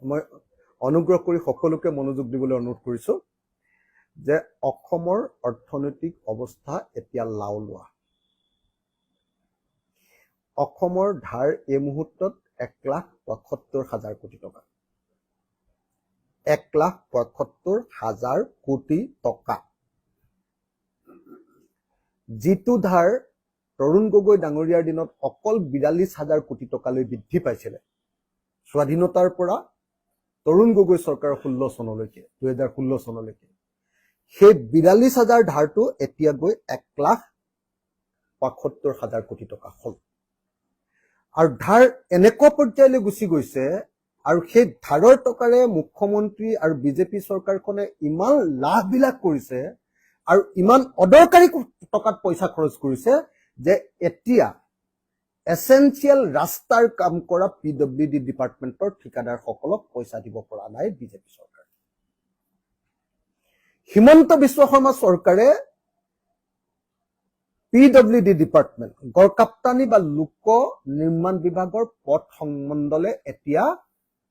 মই অনুগ্ৰহ কৰি সকলোকে মনোযোগ দিবলৈ অনুৰোধ কৰিছো যে অসমৰ অৰ্থনৈতিক অৱস্থা এতিয়া লাওলোৱা। অসমৰ ধাৰ এই মুহূৰ্তত 1,75,000 কোটি টকা। 1,75,000 কোটি টকা। যিটো ধাৰ তৰুণ গগৈ ডাঙৰীয়াৰ দিনত অকল 42,000 কোটি টকালৈ বৃদ্ধি পাইছিলে স্বাধীনতাৰ পৰা তৰুণ গগৈ চৰকাৰৰ 2016 চনলৈকে সেই 42,000 ধাৰটো এতিয়া গৈ 1,75,000 কোটি টকা হ'ল। আৰু ধাৰ এনেকুৱা পৰ্যায়লৈ গুচি গৈছে আৰু সেই ধাৰৰ টকাৰে মুখ্যমন্ত্ৰী আৰু বিজেপি চৰকাৰখনে ইমান লাভবিলাক কৰিছে আৰু ইমান অদৰকাৰী টকাত পইচা খৰচ কৰিছে যে এতিয়া এসেনচিয়েল ৰাস্তাৰ কাম কৰা PWD ডিপাৰ্টমেণ্টৰ ঠিকাদাৰসকলক পইচা দিব পৰা নাই বিজেপি চৰকাৰ। হিমন্ত বিশ্ব শৰ্মা চৰকাৰে PWD ডিপাৰ্টমেণ্ট গড়কাপ্তানি বা লোক নিৰ্মাণ বিভাগৰ পথ সংমণ্ডলে এতিয়া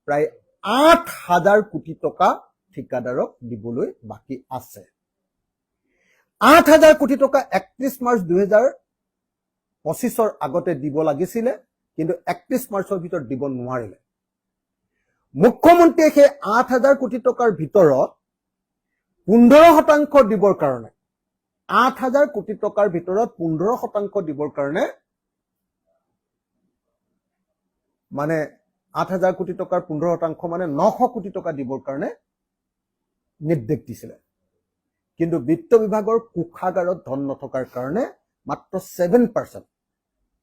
প্ৰায় 8,000 কোটি টকা ঠিকাদাৰক দিবলৈ বাকী আছে। 8,000 কোটি টকা 31 মাৰ্চ 2025 আগতে দিব লাগিছিলে, কিন্তু 31 মাৰ্চৰ ভিতৰত দিব নোৱাৰিলে। মুখ্যমন্ত্ৰীয়ে সেই 8,000 কোটি টকাৰ ভিতৰত 15% দিবৰ কাৰণে 8,000 কোটি টকাৰ ভিতৰত 15% দিবৰ কাৰণে মানে 8,000 কোটি টকাৰ 15% মানে 900 কোটি টকা দিবৰ কাৰণে নিৰ্দেশ দিছিলে। কিন্তু বিত্ত বিভাগৰ কোষাগাৰত ধন নথকাৰ কাৰণে মাত্ৰ 7%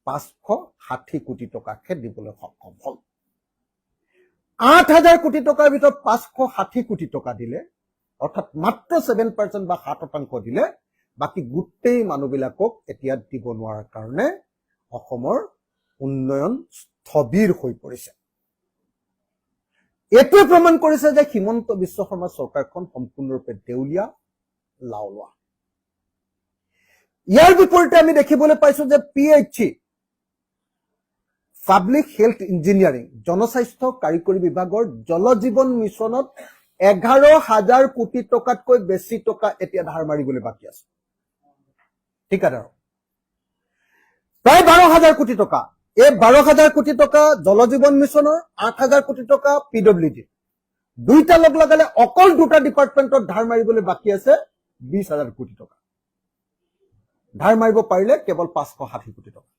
560 কোটি টকাকে দিবলৈ সক্ষম হ'ল। 8,000 কোটি টকাৰ ভিতৰত 560 কোটি টকা দিলে, অৰ্থাৎ মাত্ৰ 7% বা 7% দিলে, বাকী গোটেই মানুহবিলাকক এতিয়া দিব নোৱাৰাৰ কাৰণে অসমৰ উন্নয়ন স্থবিৰ হৈ পৰিছে। এইটোৱে প্ৰমাণ কৰিছে যে হিমন্ত বিশ্ব শৰ্মা চৰকাৰখন সম্পূৰ্ণৰূপে দেউলীয়া, লাওলোৱা। ইয়াৰ বিপৰীতে আমি দেখিবলৈ পাইছো যে PHE পাব্লিক হেল্থ ইঞ্জিনিয়াৰিং জনস্বাস্থ্য কাৰিকৰী বিভাগৰ জল জীৱন মিছনত 11,000 কোটি টকাতকৈ বেছি টকা এতিয়া ধাৰ মাৰিবলৈ বাকী আছে ঠিকাদাৰ। প্ৰায় 12,000 কোটি টকা। এই 12,000 কোটি টকা জল জীৱন মিছনৰ, 8,000 কোটি টকা PWD। দুইটা লগ লগালে অকল দুটা ডিপাৰ্টমেণ্টত ধাৰ মাৰিবলৈ বাকী আছে 20,000 কোটি টকা। ধাৰ মাৰিব পাৰিলে কেৱল 560 কোটি টকা।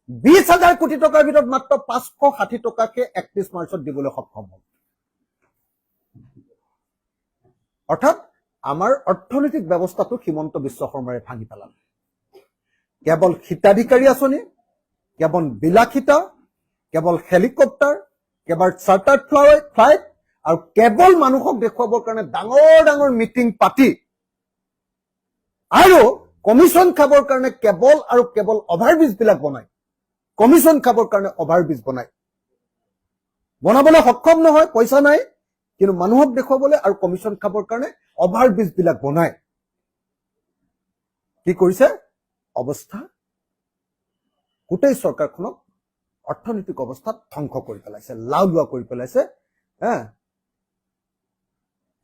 20,000 কোটি টকাৰ ভিতৰত মাত্ৰ 560 টকাকে 31 মাৰ্চত দিবলৈ সক্ষম হ'ল। অৰ্থাৎ আমাৰ অৰ্থনৈতিক ব্যৱস্থাটো হিমন্ত বিশ্ব শৰ্মাৰে ভাঙি পেলালে। কেৱল হিতাধিকাৰী আঁচনি, কেৱল বিলাসিতা, কেৱল হেলিকপ্টাৰ, কেৱল চাৰ্টাৰ্ড ফ্লাইট আৰু কেৱল মানুহক দেখুৱাবৰ কাৰণে ডাঙৰ ডাঙৰ মিটিং পাতি আৰু কমিশ্যন খাবৰ কাৰণে কেৱল আৰু কেৱল অভাৰব্ৰিজ বিলাক বনাই, কমিশ্যন খাবৰ কাৰণে অভাৰব্ৰিজ বনাবলৈ সক্ষম নহয়, পইচা নাই, কিন্তু মানুহক দেখুৱাবলৈ আৰু কমিশ্যন খাবৰ কাৰণে অভাৰব্ৰিজ বিলাক বনাই কি কৰিছে? অৱস্থা গোটেই চৰকাৰখনক অৰ্থনৈতিক অৱস্থাত ধ্বংস কৰি পেলাইছে, লাওলোৱা কৰি পেলাইছে।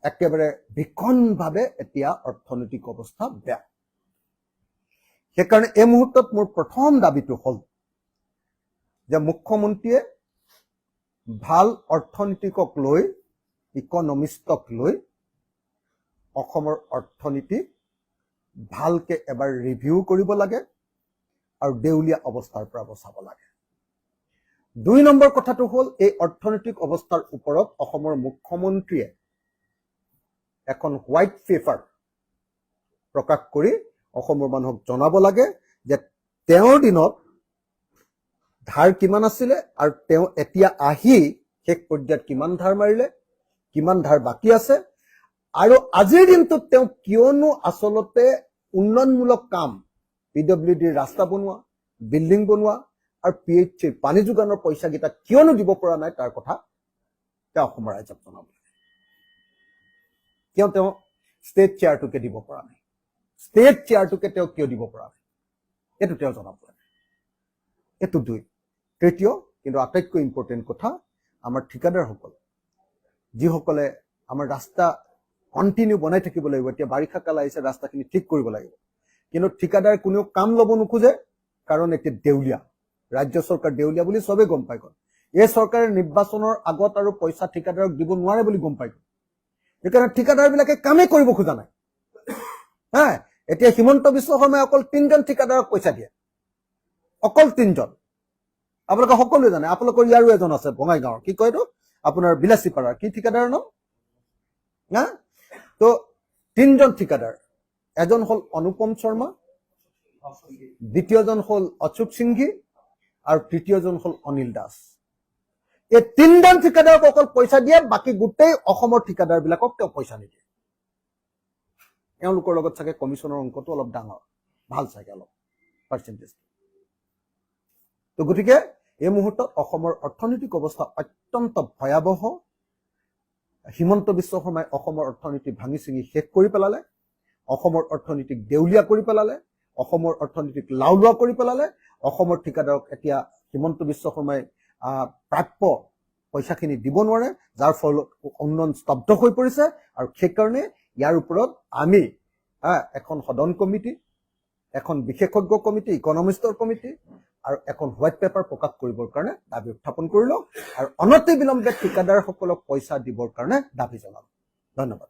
একেবাৰে ভীষণভাৱে এতিয়া অৰ্থনৈতিক অৱস্থা বেয়া। সেইকাৰণে এই মুহূৰ্তত মোৰ প্ৰথম দাবীটো হ'ল যে মুখ্যমন্ত্ৰীয়ে ভাল অৰ্থনীতিকক লৈ, ইকনমিষ্টক লৈ অসমৰ অৰ্থনীতি ভালকে এবাৰ ৰিভিউ কৰিব লাগে আৰু দেউলীয়া অৱস্থাৰ পৰা বচাব লাগে। 2 নম্বৰ কথাটো হ'ল এই অৰ্থনৈতিক অৱস্থাৰ ওপৰত অসমৰ মুখ্যমন্ত্ৰীয়ে এখন হোৱাইট পেপাৰ প্ৰকাশ কৰি অসমৰ মানুহক জনাব লাগে যে তেওঁৰ দিনত ধাৰ কিমান আছিলে আৰু তেওঁ এতিয়া আহি শেষ পৰ্যায়ত কিমান ধাৰ মাৰিলে, কিমান ধাৰ বাকী আছে, আৰু আজিৰ দিনটোত তেওঁ কিয়নো আচলতে উন্নয়নমূলক কাম PWDৰ ৰাস্তা বনোৱা, বিল্ডিং বনোৱা আৰু PHCৰ পানী যোগানৰ পইচাকেইটা কিয়নো দিব পৰা নাই তাৰ কথা তেওঁ অসমৰ ৰাইজক জনাব লাগে। কিয় তেওঁ ষ্টেট চেয়াৰটোকে দিব পৰা নাই, ষ্টেট চেয়াৰটোকে তেওঁ কিয় দিব পৰা নাই, এইটো তেওঁ জনাব লাগে। এইটো 2। তৃতীয় কিন্তু আটাইতকৈ ইম্পৰ্টেণ্ট কথা, আমাৰ ঠিকাদাৰসকল যিসকলে আমাৰ ৰাস্তা কণ্টিনিউ বনাই থাকিব লাগিব, এতিয়া বাৰিষা কাল আহিছে, ৰাস্তাখিনি ঠিক কৰিব লাগিব, কিন্তু ঠিকাদাৰ কোনেও কাম ল'ব নোখোজে, কাৰণ এতিয়া দেউলীয়া, ৰাজ্য চৰকাৰ দেউলীয়া বুলি চবেই গম পাই গ'ল। এই চৰকাৰে নিৰ্বাচনৰ আগত আৰু পইচা ঠিকাদাৰক দিব নোৱাৰে বুলি গম পাই গ'ল। সেইকাৰণে ঠিকাদাৰবিলাকে কামেই কৰিব খোজা নাই। হা, এতিয়া হিমন্ত বিশ্ব শৰ্মাই অকল 3জন ঠিকাদাৰক পইচা দিয়ে, অকল 3জন। আপোনালোকে সকলোৱে জানে, আপোনালোকৰ ইয়াৰো এজন আছে বঙাইগাঁৱৰ, কি কয় এইটো আপোনাৰ বিলাচীপাৰাৰ, কি ঠিকাদাৰৰ নাম না? তো 3জন ঠিকাদাৰ, এজন হ'ল অনুপম শৰ্মা, দ্বিতীয়জন হ'ল অচ্যুত সিংঘি আৰু তৃতীয়জন হ'ল অনিল দাস। এই 3জন ঠিকাদাৰক অকল পইচা দিয়ে, বাকী গোটেই অসমৰ ঠিকাদাৰবিলাকক তেওঁ পইচা নিদিয়ে। এওঁলোকৰ লগত চাগে কমিশ্যনৰ অংকটো অলপ ডাঙৰ, ভাল চাগে অলপ পাৰ্চেণ্টেজ। তো গতিকে এই মুহূৰ্তত অসমৰ অৰ্থনৈতিক অৱস্থা অত্যন্ত ভয়াৱহ। হিমন্ত বিশ্ব শৰ্মাই অসমৰ অৰ্থনীতি ভাঙি চিঙি শেষ কৰি পেলালে, অসমৰ অৰ্থনীতিক দেউলীয়া কৰি পেলালে, অসমৰ অৰ্থনীতিক লাওলোৱা কৰি পেলালে। অসমৰ ঠিকাদাৰক এতিয়া হিমন্ত বিশ্ব শৰ্মাই প্ৰাপ্য পইচাখিনি দিব নোৱাৰে, যাৰ ফলত উন্নয়ন স্তব্ধ হৈ পৰিছে। আৰু সেইকাৰণে ইয়াৰ ওপৰত আমি এখন সদন কমিটি, এখন বিশেষজ্ঞ কমিটি, ইকনমিষ্টৰ কমিটি আৰু এখন হোৱাইট পেপাৰ প্ৰকাশ কৰিবৰ কাৰণে দাবী উত্থাপন কৰিলোঁ আৰু অনতিবিলম্বে ঠিকাদাৰসকলক পইচা দিবৰ কাৰণে দাবী জনালোঁ। ধন্যবাদ।